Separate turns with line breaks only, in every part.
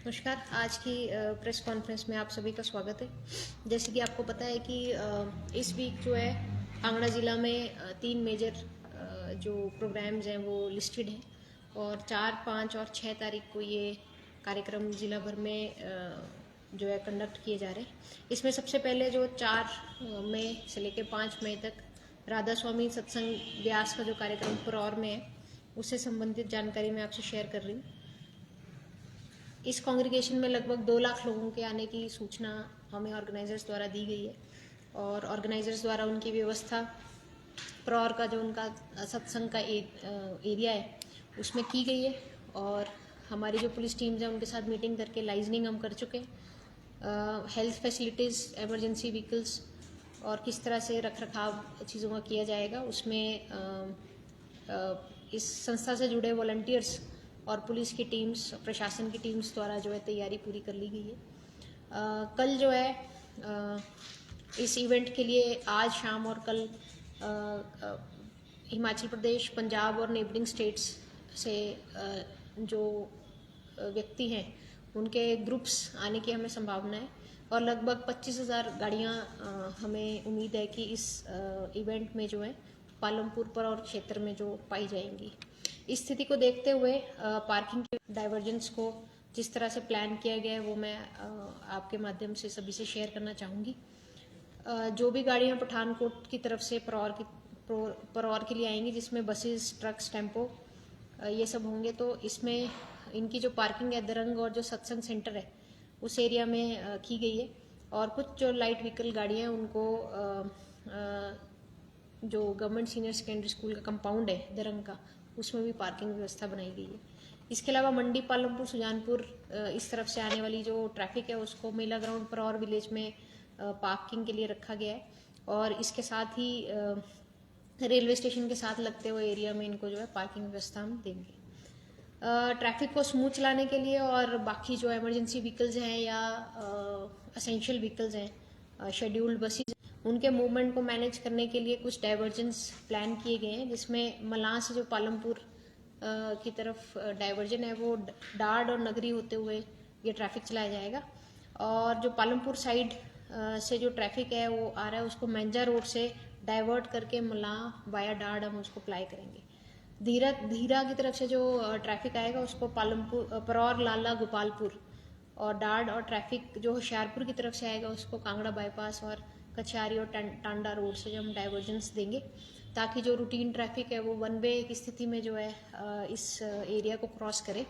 नमस्कार। आज की प्रेस कॉन्फ्रेंस में आप सभी का स्वागत है। जैसे कि आपको पता है कि इस वीक जो है कांगड़ा ज़िला में 3 मेजर जो प्रोग्राम्स हैं वो लिस्टेड हैं और 4, 5 और 6 तारीख को ये कार्यक्रम ज़िला भर में जो है कंडक्ट किए जा रहे हैं। इसमें सबसे पहले जो 4 मई से लेकर 5 मई तक राधा स्वामी सत्संग व्यास का जो कार्यक्रम परौर में है, उससे संबंधित जानकारी मैं आपसे शेयर कर रही हूँ। इस कांग्रीगेशन में लगभग 2 लाख लोगों के आने की सूचना हमें ऑर्गेनाइजर्स द्वारा दी गई है और ऑर्गेनाइजर्स द्वारा उनकी व्यवस्था प्रौर का जो उनका सत्संग का एरिया है उसमें की गई है और हमारी जो पुलिस टीम्स हैं उनके साथ मीटिंग करके लाइजनिंग हम कर चुके हैं। हेल्थ फैसिलिटीज़, एमरजेंसी व्हीकल्स और किस तरह से रख रखाव चीज़ों का किया जाएगा उसमें इस संस्था से जुड़े वॉलंटियर्स और पुलिस की टीम्स, प्रशासन की टीम्स द्वारा जो है तैयारी पूरी कर ली गई है। कल जो है इस इवेंट के लिए आज शाम और कल हिमाचल प्रदेश, पंजाब और नेबरिंग स्टेट्स से जो व्यक्ति हैं उनके ग्रुप्स आने की हमें संभावना है और लगभग 25,000 गाड़ियाँ हमें उम्मीद है कि इस इवेंट में जो है पालमपुर पर और क्षेत्र में जो पाई जाएंगी। इस स्थिति को देखते हुए पार्किंग के डाइवर्जेंस को जिस तरह से प्लान किया गया है वो मैं आपके माध्यम से सभी से शेयर करना चाहूँगी। जो भी गाड़ियाँ पठानकोट की तरफ से परौर के लिए आएंगी जिसमें बसेस, ट्रक्स, टेम्पो ये सब होंगे, तो इसमें इनकी जो पार्किंग है दरंग और जो सत्संग सेंटर है उस एरिया में की गई है और कुछ जो लाइट व्हीकल गाड़ियाँ हैं उनको जो गवर्नमेंट सीनियर सेकेंडरी स्कूल का कंपाउंड है दरंग का उसमें भी पार्किंग व्यवस्था बनाई गई है। इसके अलावा मंडी, पालमपुर, सुजानपुर इस तरफ से आने वाली जो ट्रैफिक है उसको मेला ग्राउंड पर और विलेज में पार्किंग के लिए रखा गया है और इसके साथ ही रेलवे स्टेशन के साथ लगते हुए एरिया में इनको जो है पार्किंग व्यवस्था हम देंगे। ट्रैफिक को स्मूथ चलाने के लिए और बाकी जो इमरजेंसी व्हीकल्स हैं या असेंशियल व्हीकल्स हैं, शेड्यूल्ड बसेस, उनके मूवमेंट को मैनेज करने के लिए कुछ डाइवर्जेंस प्लान किए गए हैं जिसमें मलाह से जो पालमपुर की तरफ डाइवर्जन है वो डाड और नगरी होते हुए ये ट्रैफिक चलाया जाएगा और जो पालमपुर साइड से जो ट्रैफिक है वो आ रहा है उसको मेंजा रोड से डाइवर्ट करके मलाह वाया डाड हम उसको अप्लाई करेंगे। धीरा की तरफ से जो ट्रैफिक आएगा उसको पालमपुर, परौर, लाला, गोपालपुर और डाड और ट्रैफिक जो होशियारपुर की तरफ से आएगा उसको कांगड़ा बाईपास और कचहरी और टांडा रोड से जो हम डाइवर्जेंस देंगे ताकि जो रूटीन ट्रैफिक है वो वन वे की स्थिति में जो है इस एरिया को क्रॉस करे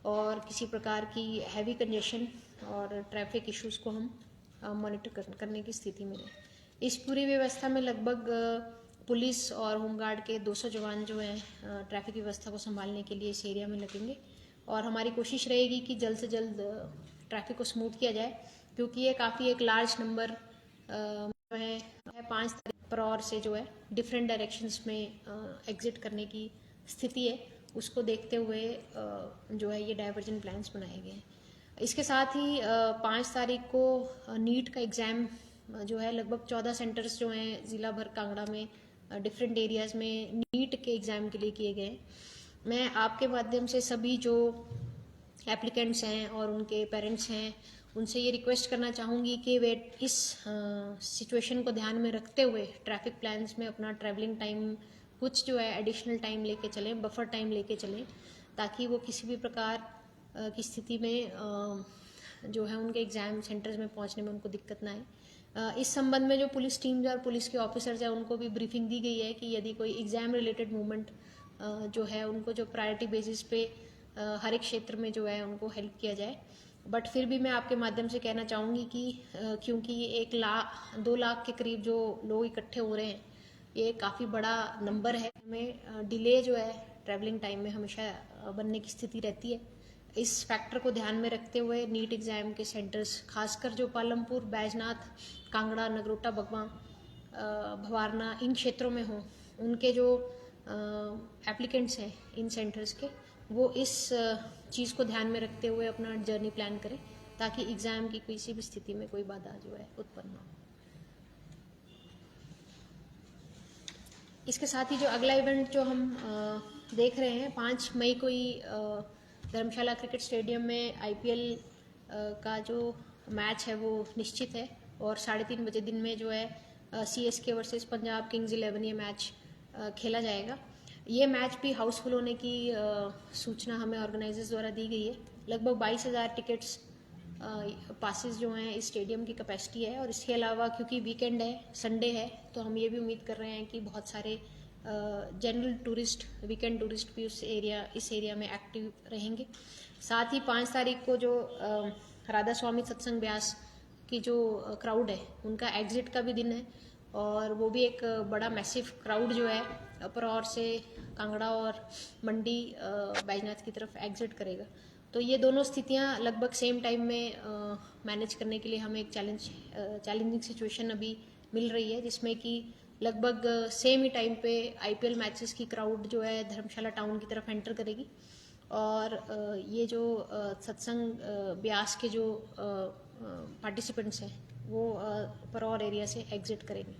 और किसी प्रकार की हैवी कंजेशन और ट्रैफिक इश्यूज को हम मॉनिटर करने की स्थिति में रहें। इस पूरी व्यवस्था में लगभग पुलिस और होमगार्ड के 200 जवान जो हैं ट्रैफिक व्यवस्था को संभालने के लिए इस एरिया में लगेंगे और हमारी कोशिश रहेगी कि जल्द से जल्द ट्रैफिक को स्मूथ किया जाए क्योंकि ये काफ़ी एक लार्ज नंबर जो है 5 तारीख परौर से जो है डिफरेंट डायरेक्शंस में एग्जिट करने की स्थिति है, उसको देखते हुए जो है ये डाइवर्जन प्लान्स बनाए गए हैं। इसके साथ ही 5 तारीख को नीट का एग्ज़ाम जो है लगभग 14 सेंटर्स जो हैं ज़िला भर कांगड़ा में डिफरेंट एरियाज़ में नीट के एग्ज़ाम के लिए किए गए हैं। मैं आपके माध्यम से सभी जो एप्लीकेंट्स हैं और उनके पेरेंट्स हैं उनसे ये रिक्वेस्ट करना चाहूँगी कि वे इस सिचुएशन को ध्यान में रखते हुए ट्रैफिक प्लान्स में अपना ट्रैवलिंग टाइम कुछ जो है एडिशनल टाइम लेके चलें, बफर टाइम लेके चलें ताकि वो किसी भी प्रकार की स्थिति में जो है उनके एग्ज़ाम सेंटर्स में पहुंचने में उनको दिक्कत ना आए। इस संबंध में जो पुलिस टीम्स और पुलिस के ऑफिसर्स हैं उनको भी ब्रीफिंग दी गई है कि यदि कोई एग्ज़ाम रिलेटेड मूवमेंट जो है उनको जो प्रायोरिटी बेसिस पे हर एक क्षेत्र में जो है उनको हेल्प किया जाए। बट फिर भी मैं आपके माध्यम से कहना चाहूँगी कि क्योंकि 2 लाख के करीब जो लोग इकट्ठे हो रहे हैं ये काफ़ी बड़ा नंबर है, हमें डिले जो है ट्रैवलिंग टाइम में हमेशा बनने की स्थिति रहती है। इस फैक्टर को ध्यान में रखते हुए नीट एग्ज़ाम के सेंटर्स खासकर जो पालमपुर, बैजनाथ, कांगड़ा, नगरोटा, बगवां, भवारना इन क्षेत्रों में हों उनके जो एप्लीकेंट्स हैं इन सेंटर्स के वो इस चीज़ को ध्यान में रखते हुए अपना जर्नी प्लान करें ताकि एग्ज़ाम की किसी भी स्थिति में कोई बाधा जो है उत्पन्न ना हो। इसके साथ ही जो अगला इवेंट जो हम देख रहे हैं 5 मई को ही धर्मशाला क्रिकेट स्टेडियम में IPL का जो मैच है वो निश्चित है और 3:30 बजे दिन में जो है CSK वर्सेस पंजाब किंग्स 11 ये मैच खेला जाएगा। ये मैच भी हाउसफुल होने की सूचना हमें ऑर्गेनाइजर्स द्वारा दी गई है। लगभग 22,000 टिकट्स पासेस जो हैं इस स्टेडियम की कैपेसिटी है और इसके अलावा क्योंकि वीकेंड है, संडे है, तो हम ये भी उम्मीद कर रहे हैं कि बहुत सारे जनरल टूरिस्ट, वीकेंड टूरिस्ट भी इस एरिया में एक्टिव रहेंगे। साथ ही 5 तारीख को जो राधा स्वामी सत्संग ब्यास की जो क्राउड है उनका एग्जिट का भी दिन है और वो भी एक बड़ा मैसिव क्राउड जो है परौर से कांगड़ा और मंडी बैजनाथ की तरफ एग्जिट करेगा। तो ये दोनों स्थितियां लगभग सेम टाइम में मैनेज करने के लिए हमें एक चैलेंजिंग सिचुएशन अभी मिल रही है, जिसमें कि लगभग सेम ही टाइम पे IPL मैचेस की क्राउड जो है धर्मशाला टाउन की तरफ एंटर करेगी और ये जो सत्संग ब्यास के जो पार्टिसिपेंट्स हैं वो परौर एरिया से एग्जिट करेंगे।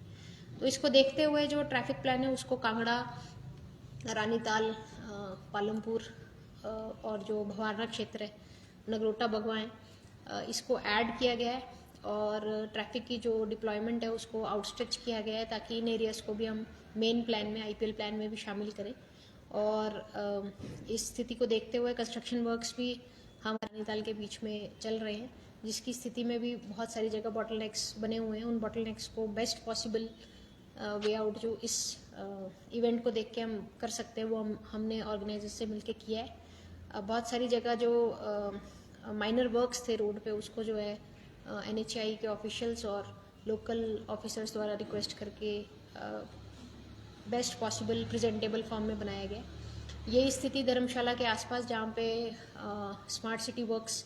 तो इसको देखते हुए जो ट्रैफिक प्लान है उसको कांगड़ा, रानीताल, पालमपुर और जो भवारना क्षेत्र है, नगरोटा, बगवाएं, इसको ऐड किया गया है और ट्रैफिक की जो डिप्लॉयमेंट है उसको आउटस्ट्रेच किया गया है ताकि इन एरियाज़ को भी हम मेन प्लान में, IPL प्लान में भी शामिल करें। और इस स्थिति को देखते हुए कंस्ट्रक्शन वर्क्स भी हमारे नैनीताल के बीच में चल रहे हैं, जिसकी स्थिति में भी बहुत सारी जगह बॉटलनेक्स बने हुए हैं। उन बॉटलनेक्स को बेस्ट पॉसिबल वे आउट जो इस इवेंट को देख के हम कर सकते हैं वो हमने ऑर्गेनाइजर से मिलके किया है। बहुत सारी जगह जो माइनर वर्क्स थे रोड पे उसको जो है NHAI के ऑफिशियल्स और लोकल ऑफिसर्स द्वारा रिक्वेस्ट करके बेस्ट पॉसिबल प्रेजेंटेबल फॉर्म में बनाया गया। ये स्थिति धर्मशाला के आसपास जहाँ पे smart city works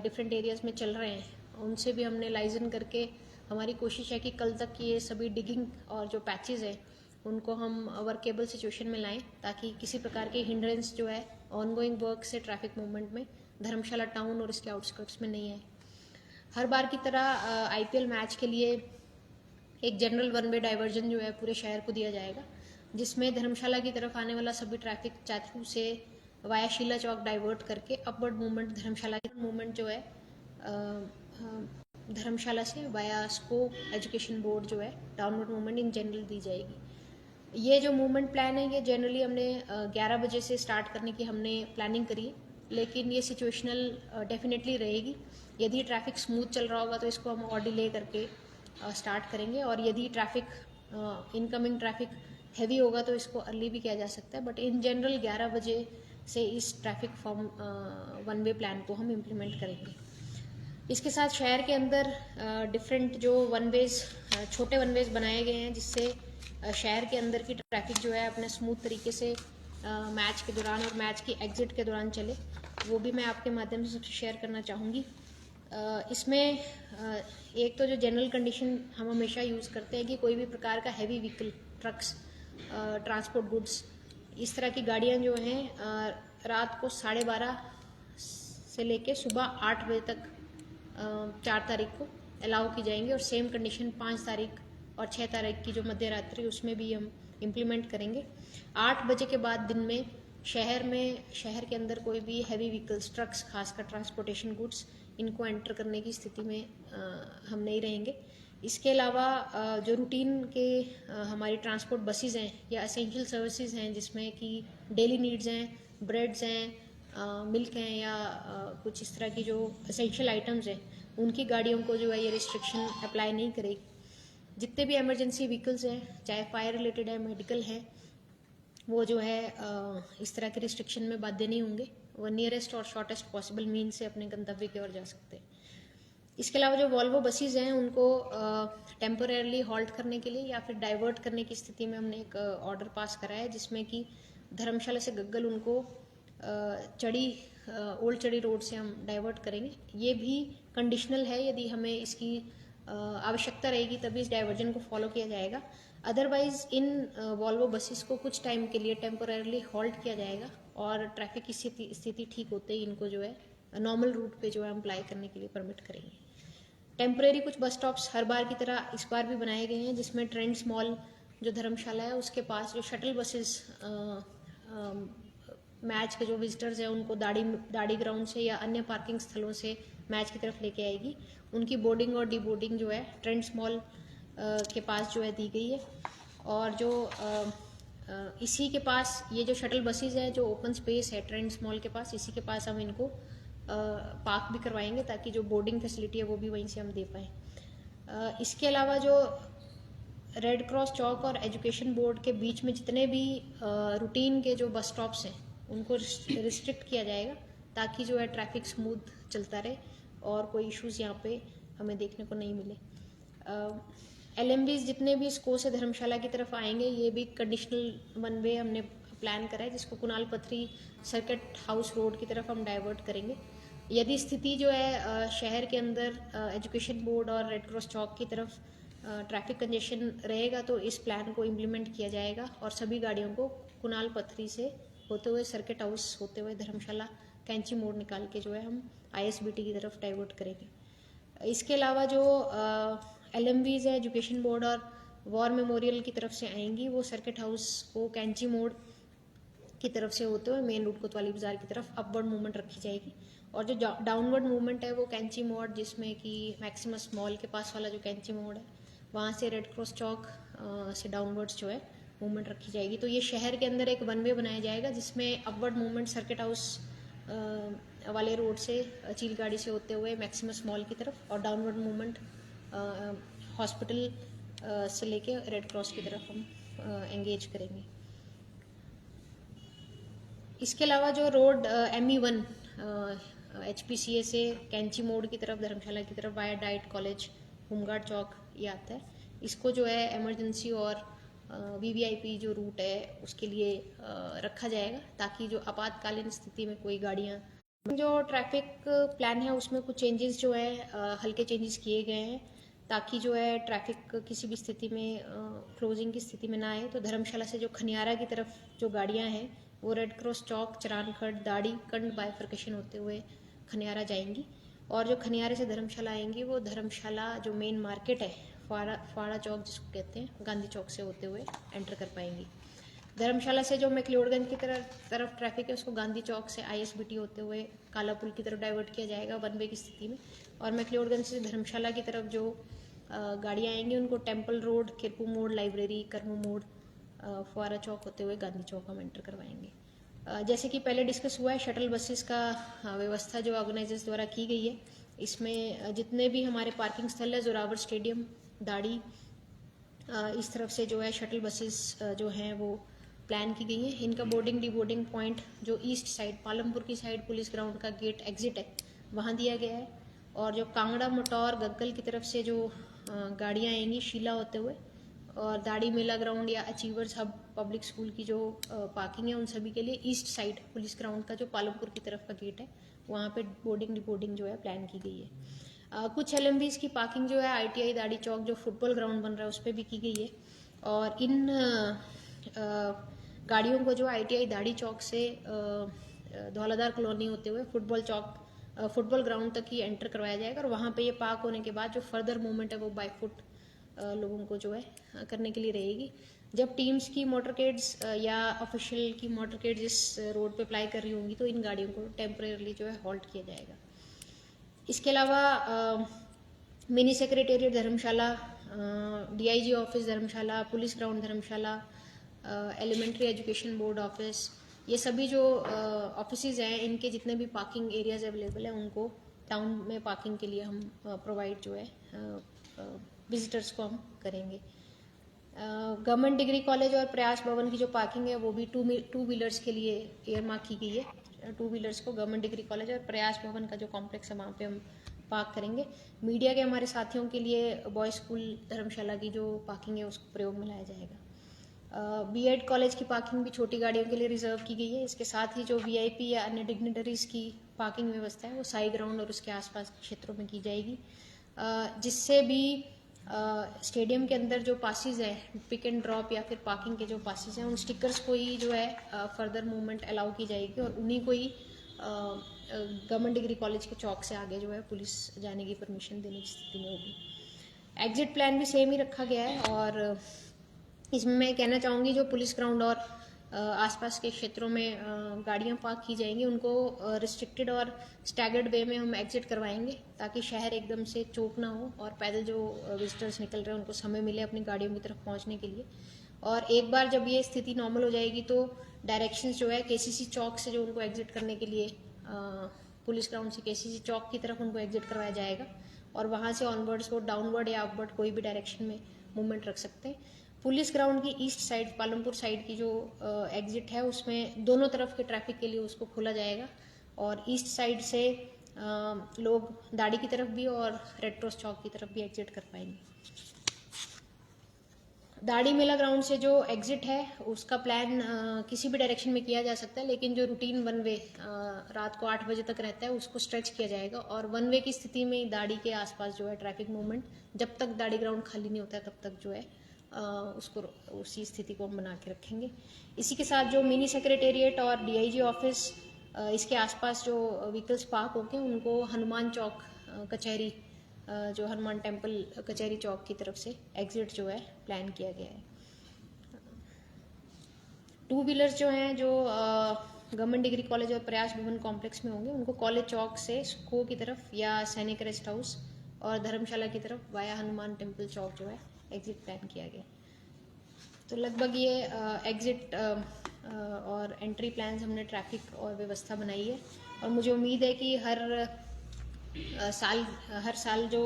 different areas में चल रहे हैं उनसे भी हमने लाइजन करके हमारी कोशिश है कि कल तक ये सभी डिगिंग और जो पैचेस हैं उनको हम वर्केबल सिचुएशन में लाएं ताकि किसी प्रकार के हिंड्रेंस जो है ऑनगोइंग वर्क से ट्रैफिक मूवमेंट में धर्मशाला टाउन और इसके आउटस्कर्ट्स में नहीं आए। हर बार की तरह IPL मैच के लिए एक जनरल वन वे डाइवर्जन जो है पूरे शहर को दिया जाएगा, जिसमें धर्मशाला की तरफ आने वाला सभी ट्रैफिक चाथू से वाया शीला चौक डाइवर्ट करके अपवर्ड मूवमेंट धर्मशाला मूवमेंट जो है धर्मशाला से वाया स्को एजुकेशन बोर्ड जो है डाउनवर्ड मूवमेंट इन जनरल दी जाएगी। ये जो मूवमेंट प्लान है ये जनरली हमने 11 बजे से स्टार्ट करने की हमने प्लानिंग करी है, लेकिन ये सिचुएशनल डेफिनेटली रहेगी। यदि ट्रैफिक स्मूथ चल रहा होगा तो इसको हम और डिले करके स्टार्ट करेंगे और यदि ट्रैफिक इनकमिंग ट्रैफिक हैवी होगा तो इसको अर्ली भी किया जा सकता है, बट इन जनरल 11 बजे से इस traffic form one way plan को हम इम्प्लीमेंट करेंगे। इसके साथ शहर के अंदर डिफरेंट जो वन वेज छोटे वन वेज बनाए गए हैं जिससे शहर के अंदर की ट्रैफिक जो है अपने स्मूथ तरीके से मैच के दौरान और मैच की एग्जिट के दौरान चले, वो भी मैं आपके माध्यम से सबसे शेयर करना चाहूँगी। इसमें एक तो जो जनरल कंडीशन हम हमेशा यूज़ करते हैं कि कोई भी प्रकार का heavy vehicle, trucks, transport goods, इस तरह की गाड़ियाँ जो हैं रात को 12:30 से लेके सुबह 8 बजे तक 4 तारीख को अलाउ की जाएंगी और सेम कंडीशन 5 तारीख और 6 तारीख की जो मध्य रात्रि उसमें भी हम इम्प्लीमेंट करेंगे। 8 बजे के बाद दिन में शहर के अंदर कोई भी हैवी व्हीकल्स, ट्रक्स, खासकर ट्रांसपोर्टेशन गुड्स, इनको एंटर करने की स्थिति में हम नहीं रहेंगे। इसके अलावा जो रूटीन के हमारी ट्रांसपोर्ट बसेस हैं या एसेंशियल सर्विसेज हैं जिसमें कि डेली नीड्स हैं, ब्रेड्स हैं, मिल्क हैं या कुछ इस तरह की जो एसेंशियल आइटम्स हैं उनकी गाड़ियों को जो है ये रिस्ट्रिक्शन अप्लाई नहीं करेगी। जितने भी इमरजेंसी व्हीकल्स हैं, चाहे फायर रिलेटेड है, मेडिकल है, वो जो है इस तरह के रिस्ट्रिक्शन में बाध्य नहीं होंगे। वो नियरेस्ट और शॉर्टेस्ट पॉसिबल मीन से अपने गंतव्य की ओर जा सकते हैं। इसके अलावा जो वॉल्वो बसेस हैं उनको टेम्पोरेरली हॉल्ट करने के लिए या फिर डाइवर्ट करने की स्थिति में हमने एक ऑर्डर पास करा है जिसमें कि धर्मशाला से गग्गल उनको ओल्ड चड़ी रोड से हम डाइवर्ट करेंगे। ये भी कंडीशनल है, यदि हमें इसकी आवश्यकता रहेगी तभी इस डाइवर्जन को फॉलो किया जाएगा। अदरवाइज इन वॉल्वो बसेस को कुछ टाइम के लिए टेम्पोरेरली हॉल्ट किया जाएगा और ट्रैफिक की स्थिति ठीक होते ही इनको जो है नॉर्मल रूट पे जो है हम अप्लाई करने के लिए परमिट करेंगे। टेम्परेरी कुछ बस स्टॉप्स हर बार की तरह इस बार भी बनाए गए हैं जिसमें ट्रेंड्स मॉल जो धर्मशाला है उसके पास जो शटल बसेस मैच के जो विजिटर्स हैं उनको दाड़ी ग्राउंड से या अन्य पार्किंग स्थलों से मैच की तरफ लेके आएगी। उनकी बोर्डिंग और डीबोर्डिंग जो है ट्रेंड्स मॉल के पास जो है दी गई है। और जो इसी के पास ये जो शटल बसेज है, जो ओपन स्पेस है ट्रेंड्स मॉल के पास, इसी के पास हम इनको पार्क भी करवाएंगे ताकि जो बोर्डिंग फैसिलिटी है वो भी वहीं से हम दे पाएँ। इसके अलावा जो रेड क्रॉस चौक और एजुकेशन बोर्ड के बीच में जितने भी रूटीन के जो बस स्टॉप्स हैं उनको रिस्ट्रिक्ट किया जाएगा ताकि जो है ट्रैफिक स्मूथ चलता रहे और कोई इश्यूज़ यहाँ पे हमें देखने को नहीं मिले। LMBs जितने भी स्को से धर्मशाला की तरफ आएंगे ये भी कंडीशनल वन वे हमने प्लान करा है, जिसको कुणाल पथरी सर्किट हाउस रोड की तरफ हम डाइवर्ट करेंगे। यदि स्थिति जो है शहर के अंदर एजुकेशन बोर्ड और रेड क्रॉस चौक की तरफ ट्रैफिक कंजेशन रहेगा तो इस प्लान को इम्प्लीमेंट किया जाएगा और सभी गाड़ियों को कुणाल पथरी से होते हुए सर्किट हाउस होते हुए धर्मशाला कैंची मोड़ निकाल के जो है हम ISBT की तरफ डाइवर्ट करेंगे। इसके अलावा जो LMBs है एजुकेशन बोर्ड और वॉर मेमोरियल की तरफ से आएंगी वो सर्किट हाउस को कैंची मोड़ की तरफ से होते हुए मेन रूट कोतवाली बाजार की तरफ अपवर्ड मूवमेंट रखी जाएगी। और जो डाउनवर्ड मूवमेंट है वो कैंची मोड़, जिसमें कि मैक्सिमस मॉल के पास वाला जो कैंची मोड़ है वहाँ से रेड क्रॉस चौक से डाउनवर्ड्स जो है मूवमेंट रखी जाएगी। तो ये शहर के अंदर एक वन वे बनाया जाएगा जिसमें अपवर्ड मूवमेंट सर्किट हाउस वाले रोड से चील गाड़ी से होते हुए मैक्सिमस मॉल की तरफ और डाउनवर्ड मूवमेंट हॉस्पिटल से लेके रेड क्रॉस की तरफ हम एंगेज करेंगे। इसके अलावा जो रोड ME1 HPCA से कैंची मोड़ की तरफ धर्मशाला की तरफ वाया डाइट कॉलेज होमगार्ड चौक ये आता है, इसको जो है इमरजेंसी और VVIP जो रूट है उसके लिए रखा जाएगा ताकि जो आपातकालीन स्थिति में कोई गाड़ियाँ जो ट्रैफिक प्लान है उसमें कुछ चेंजेस जो है हल्के चेंजेस किए गए हैं ताकि जो है ट्रैफिक किसी भी स्थिति में क्लोजिंग की स्थिति में ना आए। तो धर्मशाला से जो खनियारा की तरफ जो गाड़ियाँ हैं वो रेड क्रॉस चौक, चरानखड़, दाड़ी, कंड बाइफर्केशन होते हुए खनियारा जाएंगी और जो खनियारे से धर्मशाला आएंगी वो धर्मशाला जो मेन मार्केट है फाड़ा चौक जिसको कहते हैं गांधी चौक से होते हुए एंटर कर पाएंगी। धर्मशाला से जो मैक्लोडगंज की तरफ ट्रैफिक है उसको गांधी चौक से ISBT होते हुए काला पुल की तरफ डाइवर्ट किया जाएगा वन वे की स्थिति में। और मैक्लोडगंज से धर्मशाला की तरफ जो गाड़ियाँ आएंगी उनको टेम्पल रोड, किरपू मोड़, लाइब्रेरी, करमू मोड़, फुआरा चौक होते हुए गांधी चौक हम एंटर करवाएंगे। जैसे कि पहले डिस्कस हुआ है शटल बसेस का व्यवस्था जो ऑर्गेनाइजर्स द्वारा की गई है, इसमें जितने भी हमारे पार्किंग स्थल है जोरावर स्टेडियम, दाड़ी, इस तरफ से जो है शटल बसेस जो हैं वो प्लान की गई हैं। इनका बोर्डिंग डीबोर्डिंग पॉइंट जो ईस्ट साइड पालमपुर की साइड पुलिस ग्राउंड का गेट एग्जिट है वहाँ दिया गया है। और जो कांगड़ा, मोटौर, गग्गल की तरफ से जो गाड़ियाँ आएंगी शीला होते हुए और दाड़ी मेला ग्राउंड या अचीवर्स हब पब्लिक स्कूल की जो पार्किंग है उन सभी के लिए ईस्ट साइड पुलिस ग्राउंड का जो पालमपुर की तरफ का गेट है वहाँ पे बोर्डिंग डीबोर्डिंग जो है प्लान की गई है। कुछ LMBs की पार्किंग जो है ITI दाड़ी चौक जो फुटबॉल ग्राउंड बन रहा है उस पर भी की गई है और इन गाड़ियों को जो ITI दाड़ी चौक से धौलाधार कॉलोनी होते हुए फुटबॉल ग्राउंड तक ही एंटर करवाया जाएगा और वहाँ पे ये पार्क होने के बाद जो फर्दर मूवमेंट है वो बाई फुट लोगों को जो है करने के लिए रहेगी। जब टीम्स की मोटरकेड्स या ऑफिशियल की मोटरकेड्स इस रोड पे अप्लाई कर रही होंगी तो इन गाड़ियों को टेम्परेरली जो है हॉल्ट किया जाएगा। इसके अलावा मिनी सेक्रेटेरिएट धर्मशाला, DIG ऑफिस धर्मशाला, पुलिस ग्राउंड धर्मशाला, एलिमेंट्री एजुकेशन बोर्ड ऑफिस, ये सभी जो ऑफिसेज हैं इनके जितने भी पार्किंग एरियाज अवेलेबल हैं उनको टाउन में पार्किंग के लिए हम प्रोवाइड जो है विजिटर्स को हम करेंगे। गवर्नमेंट डिग्री कॉलेज और प्रयास भवन की जो पार्किंग है वो भी टू व्हीलर्स के लिए एयर मार्क की गई है। टू व्हीलर्स को गवर्नमेंट डिग्री कॉलेज और प्रयास भवन का जो कॉम्प्लेक्स है वहाँ पे हम पार्क करेंगे। मीडिया के हमारे साथियों के लिए बॉयज स्कूल धर्मशाला की जो पार्किंग है उसको प्रयोग में लाया जाएगा। B.Ed कॉलेज की पार्किंग भी छोटी गाड़ियों के लिए रिजर्व की गई है। इसके साथ ही जो VIP या अन्य डिग्निटरीज की पार्किंग व्यवस्था है वो साई ग्राउंड और उसके आसपास के क्षेत्रों में की जाएगी, जिससे भी स्टेडियम के अंदर जो पासिस है पिक एंड ड्रॉप या फिर पार्किंग के जो पासिस हैं उन स्टिकर्स को ही जो है फर्दर मूवमेंट अलाउ की जाएगी और उन्हीं को ही गवर्नमेंट डिग्री कॉलेज के चौक से आगे जो है पुलिस जाने की परमिशन देने की स्थिति में होगी। एग्जिट प्लान भी सेम ही रखा गया है और इसमें मैं कहना चाहूँगी जो पुलिस ग्राउंड और आसपास के क्षेत्रों में गाड़ियां पार्क की जाएंगी, उनको रिस्ट्रिक्टेड और स्टैगर्ड वे में हम एग्जिट करवाएंगे ताकि शहर एकदम से चोक ना हो और पैदल जो विजिटर्स निकल रहे हैं उनको समय मिले अपनी गाड़ियों की तरफ पहुंचने के लिए। और एक बार जब ये स्थिति नॉर्मल हो जाएगी तो डायरेक्शंस जो है केसीसी चौक से जो उनको एग्जिट करने के लिए पुलिस ग्राउंड से केसीसी चौक की तरफ उनको एग्जिट करवाया जाएगा और वहाँ से ऑनवर्ड्स वो डाउनवर्ड या अपवर्ड कोई भी डायरेक्शन में मूवमेंट रख सकते हैं। पुलिस ग्राउंड की ईस्ट साइड पालमपुर साइड की जो एग्जिट है उसमें दोनों तरफ के ट्रैफिक के लिए उसको खोला जाएगा और ईस्ट साइड से लोग दाड़ी की तरफ भी और रेड क्रॉस चौक की तरफ भी एग्जिट कर पाएंगे। दाड़ी मेला ग्राउंड से जो एग्जिट है उसका प्लान किसी भी डायरेक्शन में किया जा सकता है, लेकिन जो रूटीन वन वे रात को 8 बजे तक रहता है उसको स्ट्रेच किया जाएगा और वन वे की स्थिति में दाड़ी के आसपास जो है ट्रैफिक मूवमेंट जब तक दाड़ी ग्राउंड खाली नहीं होता है तब तक जो है उसको उसी स्थिति को हम बना के रखेंगे। इसी के साथ जो मिनी सेक्रेटेरिएट और डीआईजी ऑफिस इसके आसपास जो व्हीकल्स पार्क होंगे उनको हनुमान चौक कचहरी जो हनुमान टेम्पल कचहरी चौक की तरफ से एग्जिट जो है प्लान किया गया है। 2 व्हीलर्स जो हैं जो गवर्नमेंट डिग्री कॉलेज और प्रयास भवन कॉम्प्लेक्स में होंगे उनको कॉलेज चौक से सुखो की तरफ या सैनिक रेस्ट हाउस और धर्मशाला की तरफ वाया हनुमान टेम्पल चौक जो है एग्जिट प्लान किया गया। तो लगभग ये एग्जिट और एंट्री प्लान्स हमने ट्रैफिक और व्यवस्था बनाई है और मुझे उम्मीद है कि हर साल जो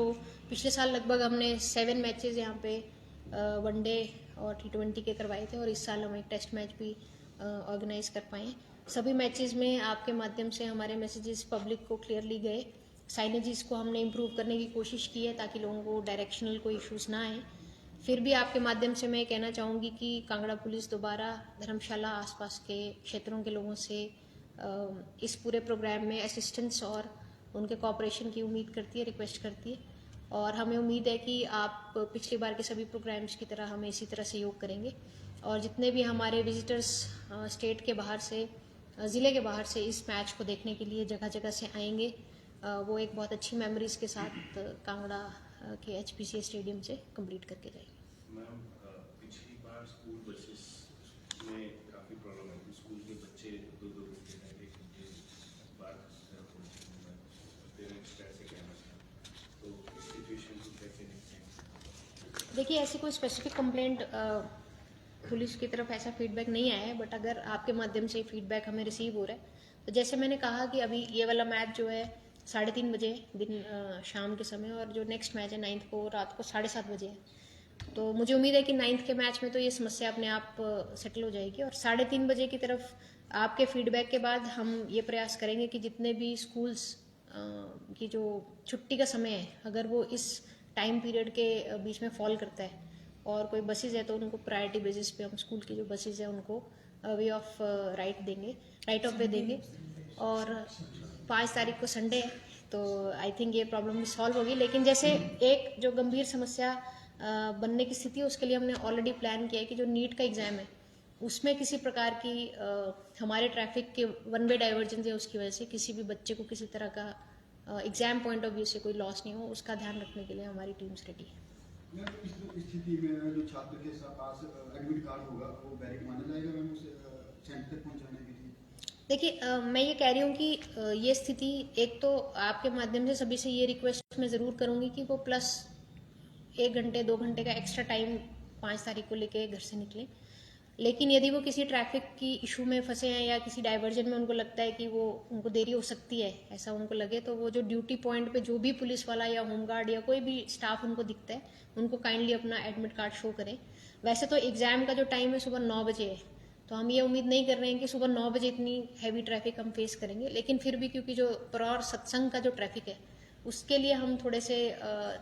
पिछले साल लगभग हमने 7 मैचेस यहाँ पे वनडे और T20 के करवाए थे और इस साल हम एक टेस्ट मैच भी ऑर्गेनाइज कर पाए। सभी मैचेस में आपके माध्यम से हमारे मैसेजेस पब्लिक को क्लियरली गए। साइनेजेस को हमने इम्प्रूव करने की कोशिश की है ताकि लोगों को डायरेक्शनल कोई इश्यूज ना आए। फिर भी आपके माध्यम से मैं कहना चाहूँगी कि कांगड़ा पुलिस दोबारा धर्मशाला आसपास के क्षेत्रों के लोगों से इस पूरे प्रोग्राम में असिस्टेंस और उनके कोऑपरेशन की उम्मीद करती है, रिक्वेस्ट करती है और हमें उम्मीद है कि आप पिछली बार के सभी प्रोग्राम्स की तरह हमें इसी तरह सहयोग करेंगे और जितने भी हमारे विजिटर्स स्टेट के बाहर से ज़िले के बाहर से इस मैच को देखने के लिए जगह जगह से आएंगे वो एक बहुत अच्छी मेमोरीज के साथ कांगड़ा के HPCA स्टेडियम से कंप्लीट करके जाएंगे।
मैम पिछली बार स्कूल बसेस में काफ़ी प्रॉब्लम आई थी, स्कूल के बच्चे 2-2 घंटे पहले बार पेरेंट्स कैसे कहना था, तो इस सिचुएशन को कैसे देखते हैं?
देखिए ऐसी कोई स्पेसिफिक कंप्लेंट पुलिस की तरफ ऐसा फीडबैक नहीं आया है, बट अगर आपके माध्यम से फीडबैक हमें रिसीव हो रहा है तो जैसे मैंने कहा कि अभी ये वाला मैच जो है 3:30 बजे दिन शाम के समय और जो नेक्स्ट मैच है 9th को रात को 7:30 बजे है। तो मुझे उम्मीद है कि 9th के मैच में तो ये समस्या अपने आप सेटल हो जाएगी और 3:30 बजे की तरफ आपके फीडबैक के बाद हम ये प्रयास करेंगे कि जितने भी स्कूल्स की जो छुट्टी का समय है अगर वो इस टाइम पीरियड के बीच में फॉल करता है और कोई बसेज है तो उनको प्रायोरिटी बेसिस पे हम स्कूल की जो बसेज है उनको वे ऑफ राइट ऑफ वे देंगे और 5 तारीख को संडे है तो आई थिंक ये प्रॉब्लम भी सॉल्व होगी। लेकिन जैसे एक जो गंभीर समस्या बनने की स्थिति है उसके लिए हमने ऑलरेडी प्लान किया है कि जो नीट का एग्ज़ाम है उसमें किसी प्रकार की हमारे ट्रैफिक के वन वे डाइवर्जेंस है उसकी वजह से किसी भी बच्चे को किसी तरह का एग्जाम पॉइंट ऑफ व्यू से कोई लॉस नहीं हो, उसका ध्यान रखने के लिए हमारी टीम्स रेडी है।
इस स्थिति में जो छात्र के पास एडमिट कार्ड होगा वो वैलिड माना जाएगा मैम उसे सेंटर तक पहुंचाने के लिए?
देखिए मैं ये कह रही हूँ कि ये स्थिति एक तो आपके माध्यम से सभी से ये रिक्वेस्ट मैं ज़रूर करूँगी कि वो प्लस 1 घंटे 2 घंटे का एक्स्ट्रा टाइम 5 तारीख को लेके घर से निकलें। लेकिन यदि वो किसी ट्रैफिक की इशू में फंसे हैं या किसी डाइवर्जन में उनको लगता है कि वो उनको देरी हो सकती है ऐसा उनको लगे तो वो जो ड्यूटी पॉइंट पे जो भी पुलिस वाला या होमगार्ड या कोई भी स्टाफ उनको दिखता है उनको काइंडली अपना एडमिट कार्ड शो करें। वैसे तो एग्ज़ाम का जो टाइम है सुबह 9 बजे है तो हम ये उम्मीद नहीं कर रहे हैं कि सुबह 9 बजे इतनी हैवी ट्रैफिक हम फेस करेंगे, लेकिन फिर भी क्योंकि जो प्रौर सत्संग का जो ट्रैफिक है उसके लिए हम थोड़े से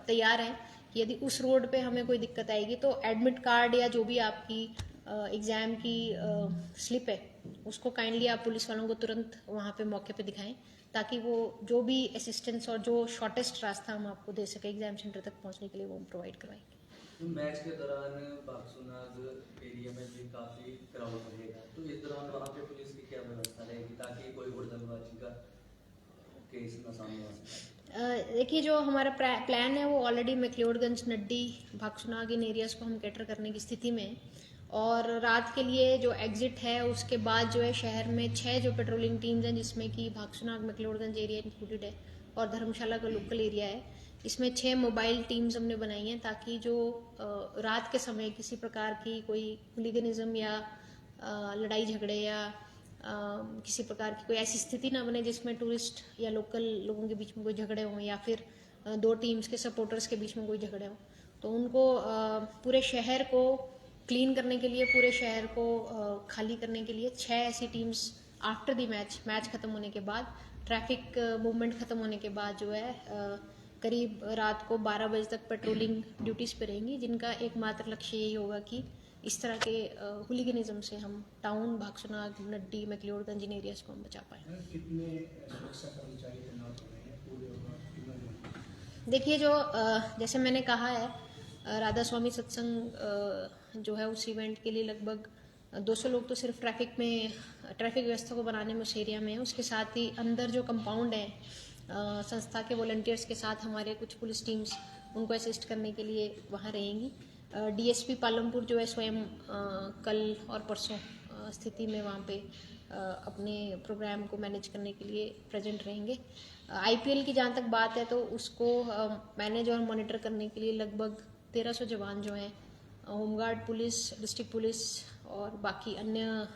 तैयार हैं कि यदि उस रोड पे हमें कोई दिक्कत आएगी तो एडमिट कार्ड या जो भी आपकी एग्ज़ाम की स्लिप है उसको काइंडली आप पुलिस वालों को तुरंत वहाँ पे मौके पे दिखाएं ताकि वो जो भी असिस्टेंस और जो शॉर्टेस्ट रास्ता हम आपको दे सके एग्जाम सेंटर तक पहुँचने के लिए वो हम प्रोवाइड करवाएंगे।
तो मैच के दौरान बागसुनाग एरिया में भी काफ़ी क्राउड रहेगा, तो इस दौरान वहाँ पे पुलिस की क्या व्यवस्था रहेगी ताकि कोई हुड़दंगबाजी का केस न सामने आ सके?
देखिए जो हमारा प्लान है वो ऑलरेडी मैक्लोडगंज, नड्डी, भागसुनाग इन एरियाज़ को हम कैटर करने की स्थिति में है और रात के लिए जो एग्जिट है उसके बाद जो है शहर में 6 जो पेट्रोलिंग टीम्स हैं, जिसमें कि भागसुनाग मैक्लोडगंज एरिया इंक्लूडेड है और धर्मशाला का लोकल एरिया है, इसमें 6 मोबाइल टीम्स हमने बनाई हैं ताकि जो रात के समय किसी प्रकार की कोई हुलिगनिज्म या लड़ाई झगड़े या किसी प्रकार की कोई ऐसी स्थिति ना बने जिसमें टूरिस्ट या लोकल लोगों के बीच में कोई झगड़े हों या फिर दो टीम्स के सपोर्टर्स के बीच में कोई झगड़े हों। तो उनको पूरे शहर को क्लीन करने के लिए, पूरे शहर को खाली करने के लिए 6 ऐसी टीम्स आफ्टर द मैच खत्म होने के बाद, ट्रैफिक मूवमेंट खत्म होने के बाद जो है करीब रात को 12 बजे तक पेट्रोलिंग ड्यूटीज पे रहेंगी, जिनका एकमात्र लक्ष्य यही होगा कि इस तरह के हुलिगनिज्म से हम टाउन, भागसुनाग, नड्डी, मैक्लोडगंज इन एरियाज को हम बचा पाए।
कितने सुरक्षा कर्मचारी तैनात हो रहे हैं पूरे?
देखिए, जो जैसे मैंने कहा है, राधा स्वामी सत्संग जो है उस इवेंट के लिए लगभग 200 लोग तो सिर्फ ट्रैफिक व्यवस्था को बनाने में उस एरिया में है। उसके साथ ही अंदर जो कंपाउंड है, संस्था के वॉलंटियर्स के साथ हमारे कुछ पुलिस टीम्स उनको असिस्ट करने के लिए वहाँ रहेंगी। डीएसपी पालमपुर जो है स्वयं कल और परसों स्थिति में वहाँ पे अपने प्रोग्राम को मैनेज करने के लिए प्रेजेंट रहेंगे। आईपीएल की जहाँ तक बात है तो उसको मैनेज और मॉनिटर करने के लिए लगभग 1300 जवान जो हैं, होमगार्ड पुलिस, डिस्ट्रिक्ट पुलिस और बाकी अन्य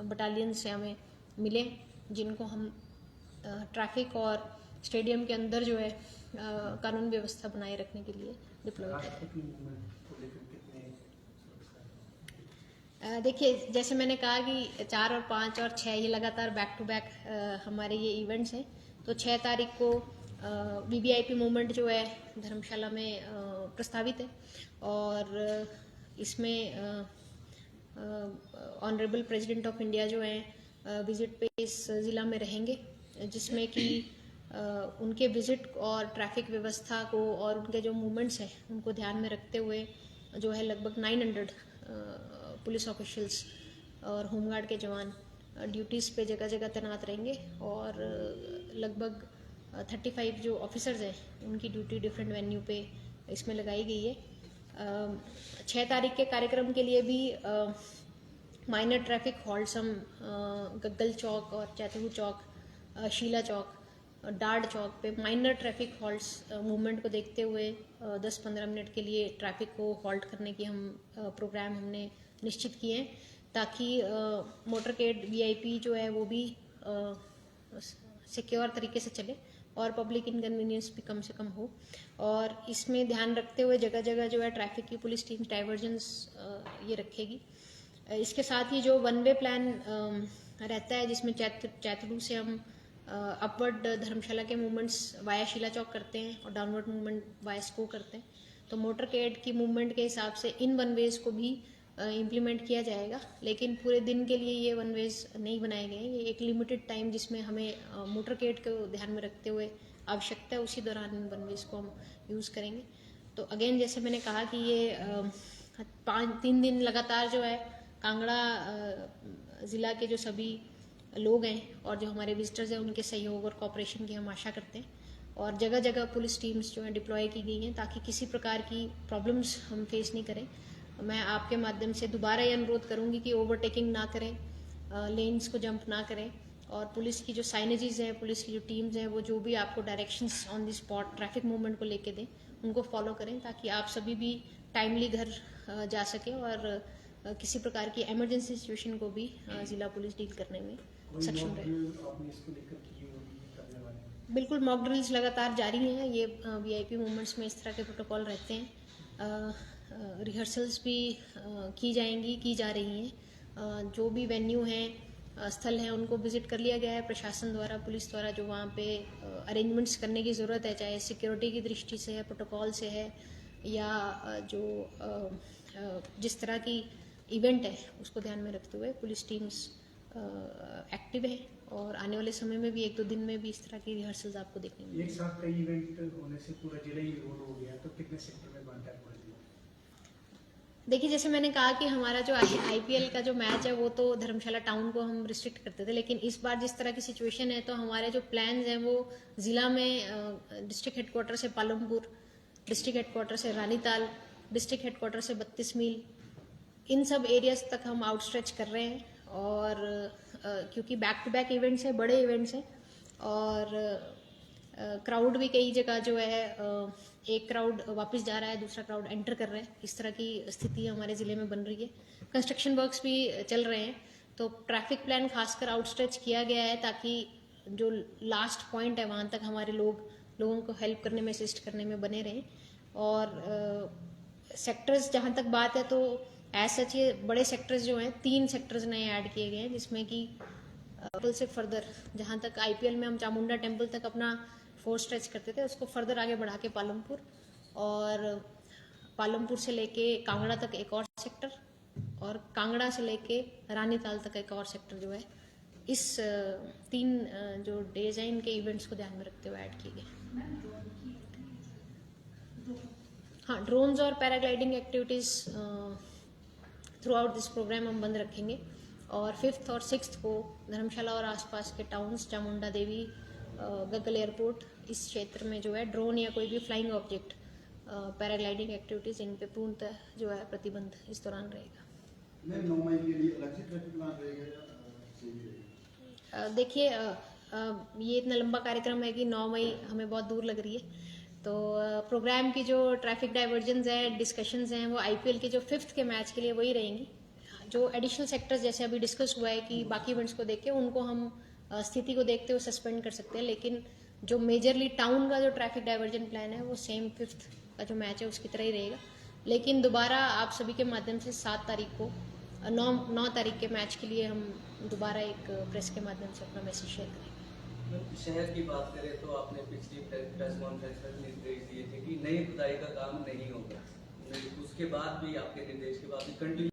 बटालियन से हमें मिले, जिनको हम ट्रैफिक और स्टेडियम के अंदर जो है कानून व्यवस्था बनाए रखने के लिए डिप्लॉय करें। देखिए, जैसे मैंने कहा कि 4 और 5 और 6 ये लगातार बैक टू बैक हमारे ये इवेंट्स हैं। तो 6 तारीख को वीवीआईपी मूवमेंट जो है धर्मशाला में प्रस्तावित है और इसमें ऑनरेबल प्रेसिडेंट ऑफ इंडिया जो हैं विजिट पे इस ज़िला में रहेंगे, जिसमें कि उनके विजिट और ट्रैफिक व्यवस्था को और उनके जो मूवमेंट्स हैं उनको ध्यान में रखते हुए जो है लगभग 900 पुलिस ऑफिशियल्स और होमगार्ड के जवान ड्यूटीज़ पे जगह जगह तैनात रहेंगे और लगभग 35 जो ऑफिसर्स हैं उनकी ड्यूटी डिफरेंट वेन्यू पे इसमें लगाई गई है। 6 तारीख के कार्यक्रम के लिए भी माइनर ट्रैफिक हॉल्ट्स हम गग्गल चौक और चैतरू चौक, शीला चौक, डार्ड चौक पे माइनर ट्रैफिक हॉल्ट्स मूवमेंट को देखते हुए 10-15 मिनट के लिए ट्रैफिक को हॉल्ट करने की हम प्रोग्राम हमने निश्चित किए हैं, ताकि मोटरकेड वीआईपी जो है वो भी सिक्योर तरीके से चले और पब्लिक इनकन्वीनियंस भी कम से कम हो। और इसमें ध्यान रखते हुए जगह जगह जो है ट्रैफिक की पुलिस टीम डाइवर्जेंस ये रखेगी। इसके साथ ही जो वन वे प्लान रहता है, जिसमें चैतरू से हम अपवर्ड धर्मशाला के मूवमेंट्स वाया शीला चौक करते हैं और डाउनवर्ड मूवमेंट वाया स्को करते हैं, तो मोटरकेड की मूवमेंट के हिसाब से इन वन वेज को भी इम्प्लीमेंट किया जाएगा। लेकिन पूरे दिन के लिए ये वन वेज नहीं बनाए गए हैं, ये एक लिमिटेड टाइम जिसमें हमें मोटरकेड को ध्यान में रखते हुए आवश्यकता है उसी दौरान इन वन वेज को हम यूज़ करेंगे। तो अगेन जैसे मैंने कहा कि ये 3 दिन लगातार जो है कांगड़ा ज़िला के जो सभी लोग हैं और जो हमारे विजिटर्स हैं उनके सहयोग और कोऑपरेशन की हम आशा करते हैं और जगह जगह पुलिस टीम्स जो है डिप्लॉय की गई हैं ताकि किसी प्रकार की प्रॉब्लम्स हम फेस नहीं करें। मैं आपके माध्यम से दोबारा ये अनुरोध करूंगी कि ओवरटेकिंग ना करें, लेन्स को जंप ना करें और पुलिस की जो साइनेजेस हैं, पुलिस की जो टीम्स हैं, वो जो भी आपको directions on the spot traffic movement को लेके दें उनको फॉलो करें, ताकि आप सभी भी टाइमली घर जा सकें और किसी प्रकार की इमरजेंसी सिचुएशन को भी जिला पुलिस डील करने में सक्षम रहे। बिल्कुल, मॉक ड्रिल्स लगातार जारी हैं। ये वीआईपी मूवमेंट्स में इस तरह के प्रोटोकॉल रहते हैं। रिहर्सल्स भी की जाएंगी, की जा रही हैं। जो भी वेन्यू हैं, स्थल हैं, उनको विजिट कर लिया गया है प्रशासन द्वारा, पुलिस द्वारा, जो वहाँ पे अरेंजमेंट्स करने की ज़रूरत है, चाहे सिक्योरिटी की दृष्टि से है, प्रोटोकॉल से है, या जो जिस तरह की इवेंट है उसको ध्यान में रखते हुए पुलिस टीम्स एक्टिव है और आने वाले समय में भी 1-2 दिन में भी इस तरह की रिहर्सल्स आपको देखने मिलेंगी।
एक साथ कई इवेंट होने से पूरा जिला ही इन्वॉल्व हो गया, तो कितने सेक्टर में बांटा है पूरा जिला?
देखिए, जैसे मैंने कहा कि हमारा जो आईपीएल का जो मैच है वो तो धर्मशाला टाउन को हम रिस्ट्रिक्ट करते थे, लेकिन इस बार जिस तरह की सिचुएशन है तो हमारे जो प्लान्स हैं वो जिला में डिस्ट्रिक्ट हेडक्वार्टर से पालमपुर, डिस्ट्रिक्ट हेडक्वार्टर से रानीताल, डिस्ट्रिक्ट हेडक्वार्टर से 32 मील, इन सब एरियाज तक हम आउटस्ट्रेच कर रहे हैं और क्योंकि बैक टू बैक इवेंट्स हैं, बड़े इवेंट्स हैं और क्राउड भी कई जगह जो है एक क्राउड वापस जा रहा है, दूसरा क्राउड एंटर कर रहा है, इस तरह की स्थिति हमारे ज़िले में बन रही है। कंस्ट्रक्शन वर्क्स भी चल रहे हैं, तो ट्रैफिक प्लान खासकर आउटस्ट्रेच किया गया है ताकि जो लास्ट पॉइंट है वहाँ तक हमारे लोगों को हेल्प करने में, असिस्ट करने में बने रहें। और सेक्टर्स जहाँ तक बात है तो ऐसा चाहिए, बड़े सेक्टर्स जो हैं 3 सेक्टर्स नए ऐड किए गए हैं, जिसमें कि से फर्दर जहाँ तक आईपीएल में हम चामुंडा टेम्पल तक अपना फोर्स स्ट्रेच करते थे, उसको फर्दर आगे बढ़ा के पालमपुर, और पालमपुर से लेके कांगड़ा तक एक और सेक्टर, और कांगड़ा से लेके रानीताल तक एक और सेक्टर जो है, इस 3 जो डिजाइन के इवेंट्स को ध्यान में रखते हुए ऐड किए गए। हाँ, ड्रोन्स और paragliding activities throughout this programme हम बंद रखेंगे और 5th और 6th को धर्मशाला और आसपास के टाउन्स, चामुंडा देवी, गगल एयरपोर्ट, इस क्षेत्र में जो है ड्रोन या कोई भी फ्लाइंग ऑब्जेक्ट, पैराग्लाइडिंग एक्टिविटीज़, इन पे पूर्णतः जो है प्रतिबंध इस दौरान रहेगा।
मैम 9 मई के लिए अलग से ट्रैफिक प्लान रहेगा या सही रहेगा?
देखिए, ये इतना लंबा कार्यक्रम है कि 9 मई हमें बहुत दूर लग रही है, तो प्रोग्राम की जो ट्रैफिक डाइवर्जन्स हैं, डिस्कशंस हैं, वो आईपीएल के जो 5th के मैच के लिए वही रहेंगी। जो एडिशनल सेक्टर्स जैसे अभी डिस्कस हुआ है कि बाकी इवेंट्स को देख के उनको हम स्थिति को देखते हुए सस्पेंड कर सकते हैं, लेकिन जो मेजरली टाउन का जो ट्रैफिक डाइवर्जन प्लान है वो सेम 5th का जो मैच है उसकी तरह ही रहेगा। लेकिन दोबारा आप सभी के माध्यम से 7 तारीख को 9 तारीख के मैच के लिए हम दोबारा एक प्रेस के माध्यम से अपना मैसेज शेयर करेंगे।
शहर की बात करें तो आपने पिछली प्रेस कॉन्फ्रेंस में निर्देश दिए थे कि नई खुदाई का काम नहीं होगा, उसके बाद भी आपके निर्देश के बाद भी कंटिन्यू